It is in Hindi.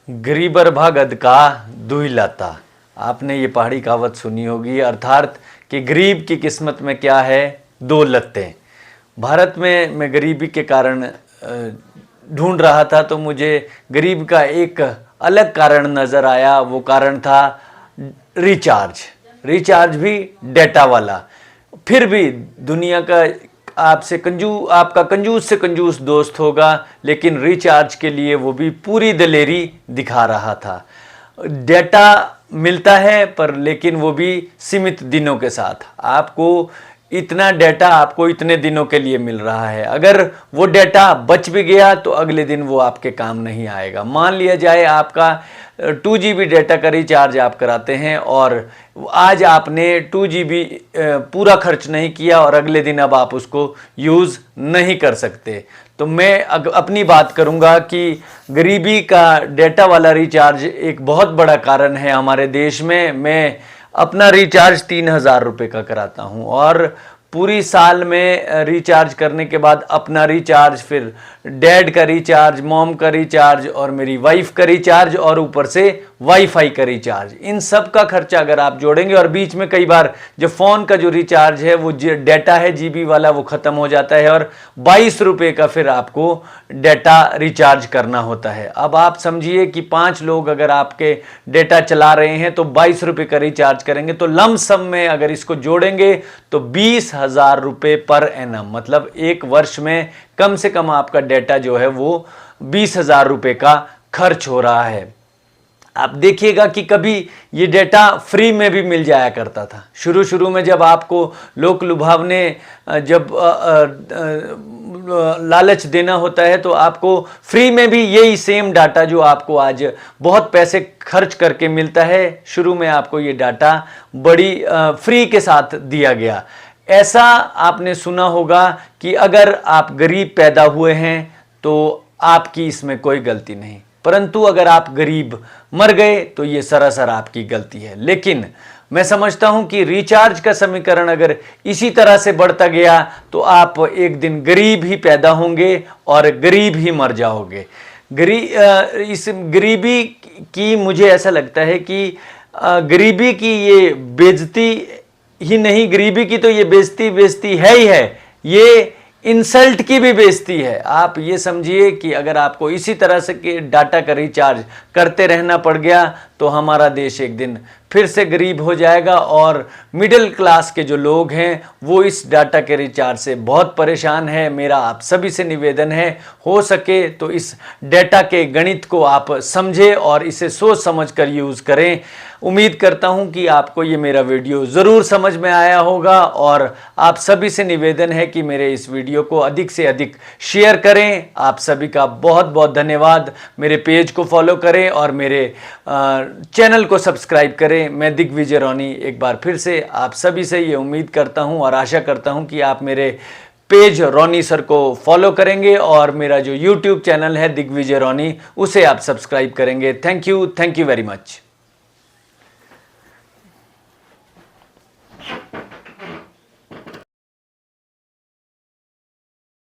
गरीबर भागद का दुई लाता। आपने ये पहाड़ी कहावत सुनी होगी, अर्थात कि गरीब की किस्मत में क्या है, दो लत्ते। भारत में मैं गरीबी के कारण ढूंढ रहा था तो मुझे गरीब का एक अलग कारण नज़र आया। वो कारण था रिचार्ज भी डेटा वाला। फिर भी दुनिया का आपका कंजूस से कंजूस दोस्त होगा, लेकिन रिचार्ज के लिए वो भी पूरी दलेरी दिखा रहा था। डेटा मिलता है पर लेकिन वो भी सीमित दिनों के साथ। आपको इतना डेटा आपको इतने दिनों के लिए मिल रहा है। अगर वो डेटा बच भी गया तो अगले दिन वो आपके काम नहीं आएगा। मान लिया जाए आपका 2 GB डेटा का रिचार्ज आप कराते हैं और आज आपने 2 GB पूरा खर्च नहीं किया और अगले दिन अब आप उसको यूज़ नहीं कर सकते। तो मैं अपनी बात करूंगा कि गरीबी का डेटा वाला रिचार्ज एक बहुत बड़ा कारण है हमारे देश में। मैं अपना रिचार्ज 3000 रुपये का कराता हूँ और पूरी साल में रिचार्ज करने के बाद अपना रिचार्ज, फिर डैड का रिचार्ज, मॉम का रिचार्ज और मेरी वाइफ का रिचार्ज और ऊपर से वाईफाई का रिचार्ज, इन सब का खर्चा अगर आप जोड़ेंगे और बीच में कई बार जो फ़ोन का जो रिचार्ज है वो डेटा है GB वाला वो ख़त्म हो जाता है और 22 रुपये का फिर आपको डेटा रिचार्ज करना होता है। अब आप समझिए कि 5 लोग अगर आपके डेटा चला रहे हैं तो 22 रुपये का रिचार्ज करेंगे तो लमसम में अगर इसको जोड़ेंगे तो 20,000 रुपये पर एनम, मतलब एक वर्ष में कम से कम आपका डेटा जो है वो 20,000 रुपये का खर्च हो रहा है। आप देखिएगा कि कभी ये डेटा फ्री में भी मिल जाया करता था। शुरू में जब आपको लोक लुभावने जब लालच देना होता है तो आपको फ्री में भी यही सेम डाटा जो आपको आज बहुत पैसे खर्च करके मिलता है, शुरू में आपको ये डाटा बड़ी फ्री के साथ दिया गया। ऐसा आपने सुना होगा कि अगर आप गरीब पैदा हुए हैं तो आपकी इसमें कोई गलती नहीं, परंतु अगर आप गरीब मर गए तो ये सरासर आपकी गलती है। लेकिन मैं समझता हूं कि रिचार्ज का समीकरण अगर इसी तरह से बढ़ता गया तो आप एक दिन गरीब ही पैदा होंगे और गरीब ही मर जाओगे। इस गरीबी की मुझे ऐसा लगता है कि गरीबी की ये बेइज्जती ही नहीं, गरीबी की तो ये बेइज्जती है ही है, ये इंसल्ट की भी बेइज्जती है। आप ये समझिए कि अगर आपको इसी तरह से कि डाटा का रिचार्ज करते रहना पड़ गया तो हमारा देश एक दिन फिर से गरीब हो जाएगा और मिडिल क्लास के जो लोग हैं वो इस डाटा के रिचार्ज से बहुत परेशान है। मेरा आप सभी से निवेदन है, हो सके तो इस डाटा के गणित को आप समझें और इसे सोच समझ कर यूज़ करें। उम्मीद करता हूं कि आपको ये मेरा वीडियो ज़रूर समझ में आया होगा और आप सभी से निवेदन है कि मेरे इस वीडियो को अधिक से अधिक शेयर करें। आप सभी का बहुत बहुत धन्यवाद। मेरे पेज को फॉलो करें और मेरे चैनल को सब्सक्राइब करें। मैं दिग्विजय रॉनी एक बार फिर से आप सभी से ये उम्मीद करता हूं और आशा करता हूं कि आप मेरे पेज रॉनी सर को फॉलो करेंगे और मेरा जो YouTube चैनल है दिग्विजय रॉनी उसे आप सब्सक्राइब करेंगे। Thank you very much.